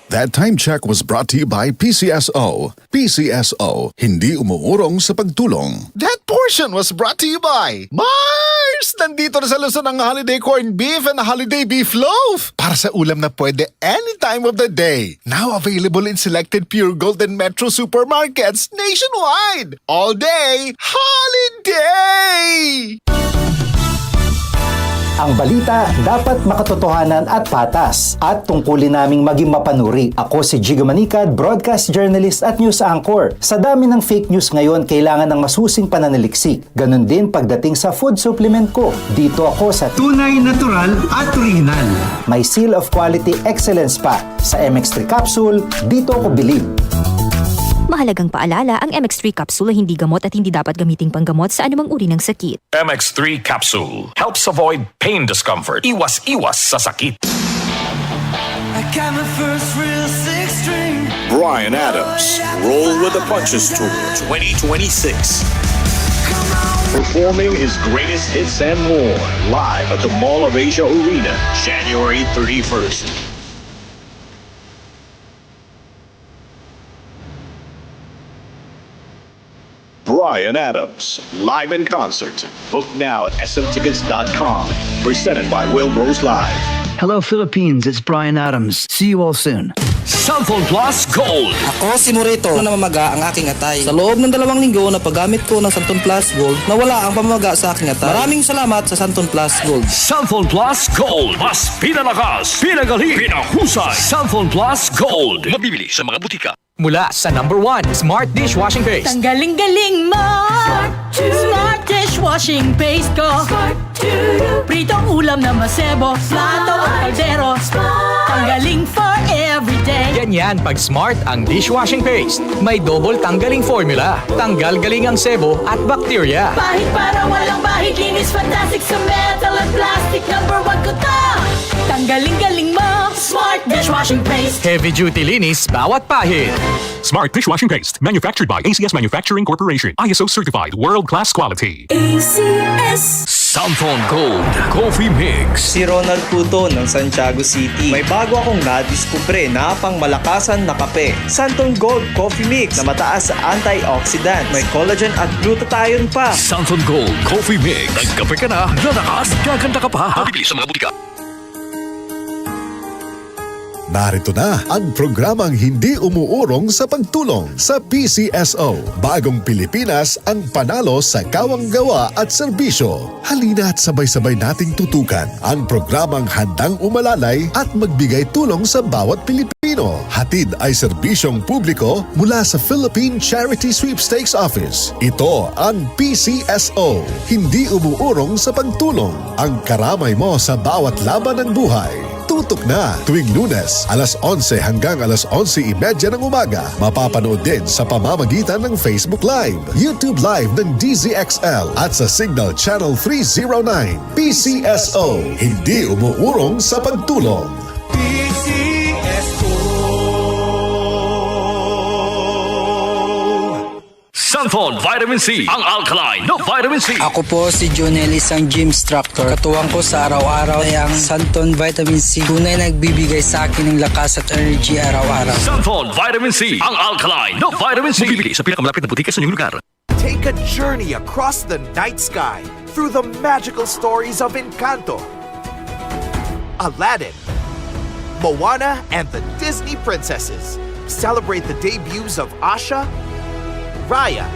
That time check was brought to you by PCSO. PCSO, hindi umuurong sa pagtulong. That portion was brought to you by Mars! Nandito na sa Luzon ang holiday corned beef and holiday beef loaf. Para sa ulam na pwede any time of the day. Now available in selected Pure Gold and Metro supermarkets nationwide. All day, holiday! Ang balita dapat makatotohanan at patas at tungkulin naming maging mapanuri. Ako si Jigo Manicad, broadcast journalist at news anchor. Sa dami ng fake news ngayon, kailangan ng masusing pananaliksik. Ganon din pagdating sa food supplement ko. Dito ako sa tunay, natural at original. May seal of quality excellence pa. Sa MX3 capsule, dito ako believe. Mahalagang paalala, ang MX3 capsule ay hindi gamot at hindi dapat gamiting panggamot sa anumang uri ng sakit. MX3 capsule helps avoid pain discomfort. Iwas-iwas sa sakit. I got my first real six string. Bryan Adams, Roll with the Punches Tour 2026. Performing his greatest hits and more live at the Mall of Asia Arena, January 31st. Bryan Adams, live in concert. Book now at smtickets.com. Presented by Wilbur's Live. Hello Philippines, it's Bryan Adams. See you all soon. Cellphone Plus Gold. Ako si Morito na namamaga ang aking atay. Sa loob ng 2 linggo na paggamit ko ng Santon Plus Gold, nawala ang pamamaga sa aking atay. Maraming salamat sa Santon Plus Gold. Cellphone Plus Gold. Mas pinalakas, pinagaling, pinahusay. Cellphone Plus Gold. Mabibili sa mga butika. Mula sa #1 Smart Dishwashing Paste. Ang galing-galing mo! Smart Dishwashing Paste ko! Pritong ulam na masebo, plato at kaldero. Tanggaling for everyday. Ganyan pag Smart ang dishwashing paste. May double tanggaling formula. Tanggal galing ang sebo at bakterya. Bahid para walang bahid, linis fantastic sa metal at plastic. #1 ko to! Tanggaling-galing mo! Smart Dishwashing Paste. Heavy duty linis bawat pahid. Smart Dishwashing Paste, manufactured by ACS Manufacturing Corporation. ISO certified, world-class quality. ACS. Cellphone Gold Coffee Mix. Si Ronald Puto ng Santiago City. May bago akong nadiskubre na pangmalakasan na kape. Santon Gold Coffee Mix na mataas sa antioxidant. May collagen at glutathione pa. Cellphone Gold Coffee Mix. Nagkape ka na, lalakas, gaganda ka pa. Mabibili sa mga butika. Narito na ang programang hindi umuurong sa pagtulong sa PCSO. Bagong Pilipinas ang panalo sa kawang-gawa at serbisyo. Halina at sabay-sabay nating tutukan ang programang handang umalalay at magbigay tulong sa bawat Pilipino. Hatid ay serbisyong publiko mula sa Philippine Charity Sweepstakes Office. Ito ang PCSO. Hindi umuurong sa pagtulong. Ang karamay mo sa bawat laban ng buhay. Tutok na tuwing Lunes, alas 11 hanggang alas 11:30 ng umaga. Mapapanood din sa pamamagitan ng Facebook Live, YouTube Live ng DZXL at sa Signal Channel 309. PCSO, hindi umuurong sa pagtulong. Cellphone Vitamin C. Ang alkaline na Vitamin C. Ako po si Jonel, isang gym instructor. Katuwang ko sa araw-araw ay ang Santon Vitamin C. Tunay nagbibigay sa akin ng lakas at energy araw-araw. Cellphone Vitamin C. Ang alkaline na Vitamin C. Mabibili sa pinakamalapit na butika sa inyong lugar. Take a journey across the night sky through the magical stories of Encanto, Aladdin, Moana, and the Disney princesses. Celebrate the debuts of Asha, Raya,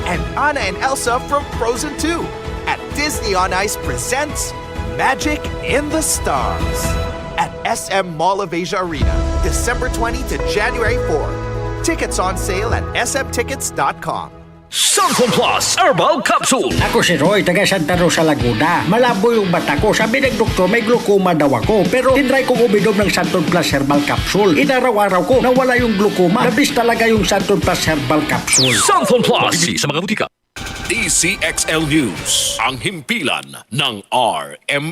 and Anna and Elsa from Frozen 2 at Disney on Ice presents Magic in the Stars at SM Mall of Asia Arena, December 20 to January 4. Tickets on sale at smtickets.com. Cellphone Plus Herbal Capsule. Ako si Roy, taga Santa Rosa, Laguna. Malabo yung mata ko. Sabi ng doktor, may glaucoma daw ako. Pero tinry kong uminom ng Santon Plus Herbal Capsule. Inaraw-araw ko, nawala yung glaucoma. Nabis talaga yung Santon Plus Herbal Capsule. Cellphone Plus. Mabibili sa mga butika. DCXL News, ang himpilan ng RM